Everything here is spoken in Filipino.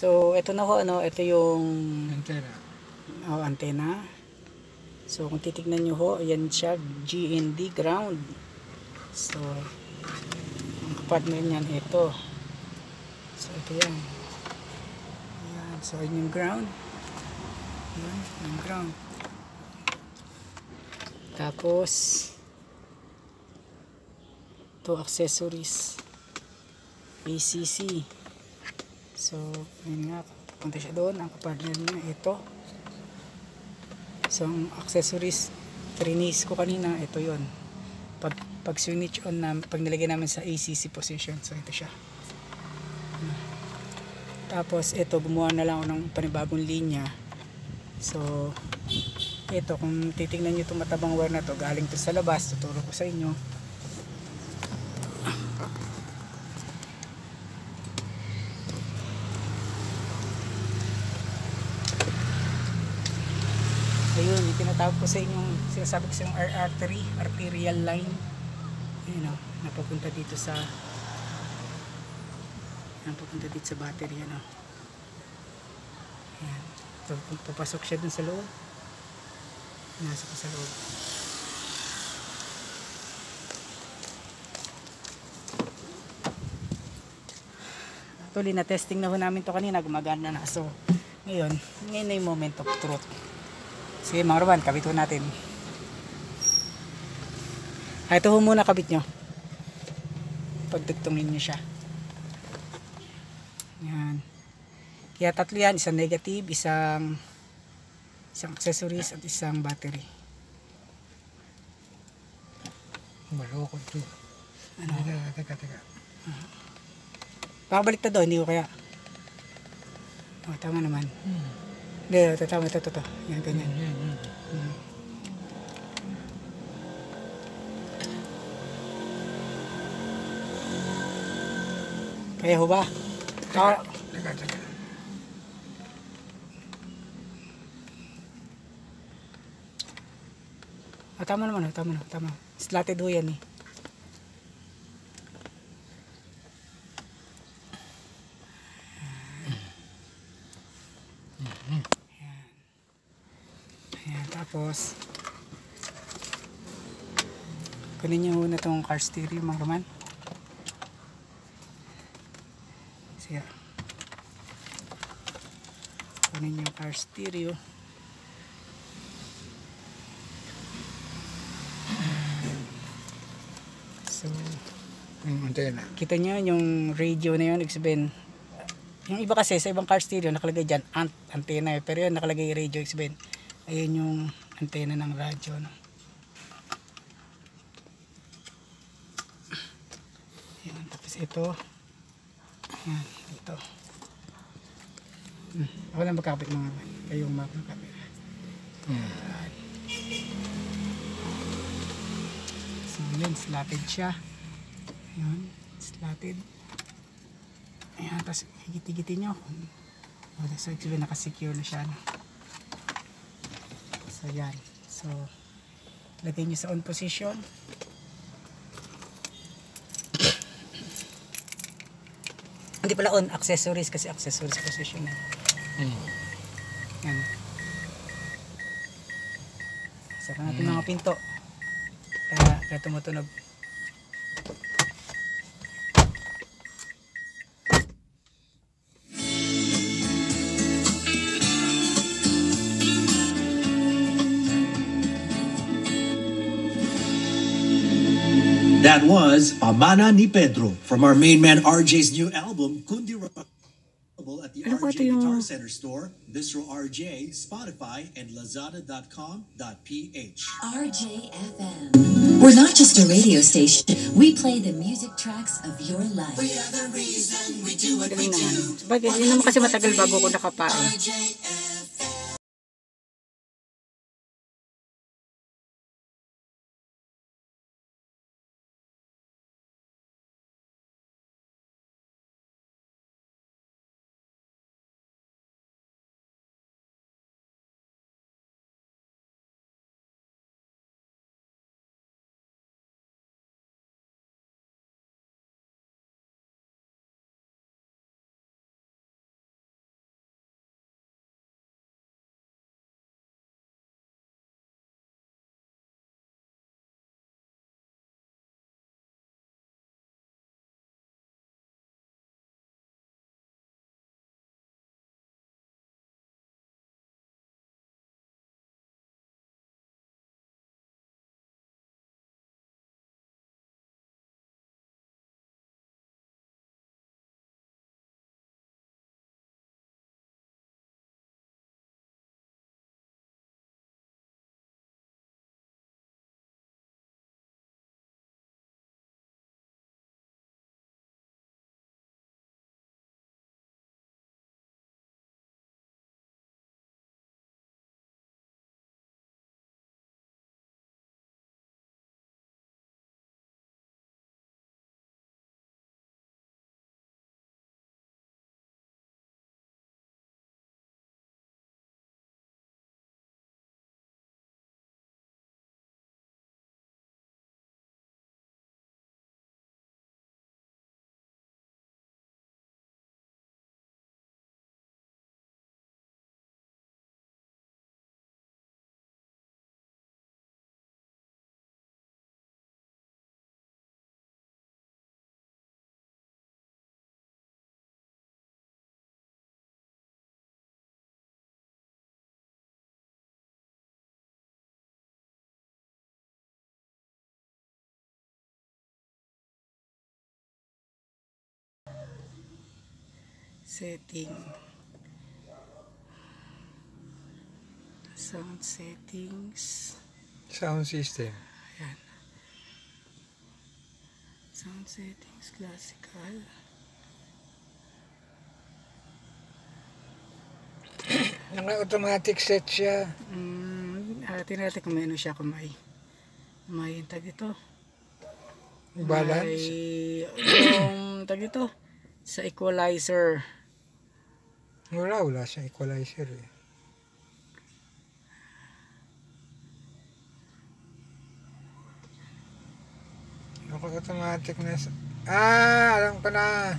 So, ito na ho, ano, ito yung Antena. antena. So, kung titignan nyo ho, ayan siya, GND ground. So, ang partner niyan, ito. So, ito yan. Ayan. So, yun yung ground. Ayan, yung ground. Tapos, ito, accessories. ACC. So, yun nga, punta siya doon. Ang partner niya, ito. So, ang accessories, trinis ko kanina, ito yon. Pag switch on na, pag nilagay namin sa ACC position, so ito siya. Tapos, ito, gumawa na lang ako ng panibagong linya. So, ito, kung titingnan nyo itong matabang wire na to, galing to sa labas, tuturo ko sa inyo. Ayun, yung tinatawag ko sa inyong, sinasabi ko sa inyong artery, arterial line. Ayun o, napapunta dito sa battery, ano. Ayan, so, papasok siya dun sa loob. Nasa ko sa loob. Actually, na-testing na ho namin to kanina, gumagana na. So, ngayon na yung moment of truth. Sige mga Roman, kabit ho natin. Ito ho muna kabit nyo. Pagdugtungin nyo siya. Yan. Kaya tatlo yan, isang negative, isang accessories at isang battery. Maloko to. Ano? Teka. Pakabalik na doon, hindi ko kaya. O, tama naman. Hindi, tama, ito. Yan, ganyan. Kaya ho ba? Teka. Tama naman, tama. Slatted ho yan eh. Ayan, tapos kunin nyo na itong car stereo mga Roman. Sige, kunin nyo yung car stereo. So, Antena. kita nyo yung radio na yun, X-Ben. Yung iba kasi sa ibang car stereo nakalagay dyan antena, pero yun nakalagay radio, X-Ben. Ayun yung antena ng radyo, no? Ayan, tapos ito. Ayan, ito. Ako lang magkapit mga man. Kayong magkapit. So yun, slatted siya. Ayan, slatted. Ayan, tapos higit-higitin nyo. So actually nakasecure na siya, no? So yan. So lagay nyo sa on position. Hindi pala on, accessories, kasi accessories position na. Yan. Saka natin mga pinto. Kaya tumutunog. That was Pamana ni Pedro from our main man RJ's new album, Kundi at the Ano ba ito RJ yung- Guitar Center store, Bistro RJ, Spotify, and Lazada.com.ph. RJFM. We're not just a radio station. We play the music tracks of your life. Galing naman. Bagay, yun naman kasi matagal bago ko nakapain. setting, sound settings, Sound system. ayan, sound settings, classical, Naka-automatic set siya. tingnan natin kung may ano siya, kung may tag ito, Balance. may yung tag ito sa equalizer. Wala siyang equalizer eh. Naka-automatic na. Alam ko na.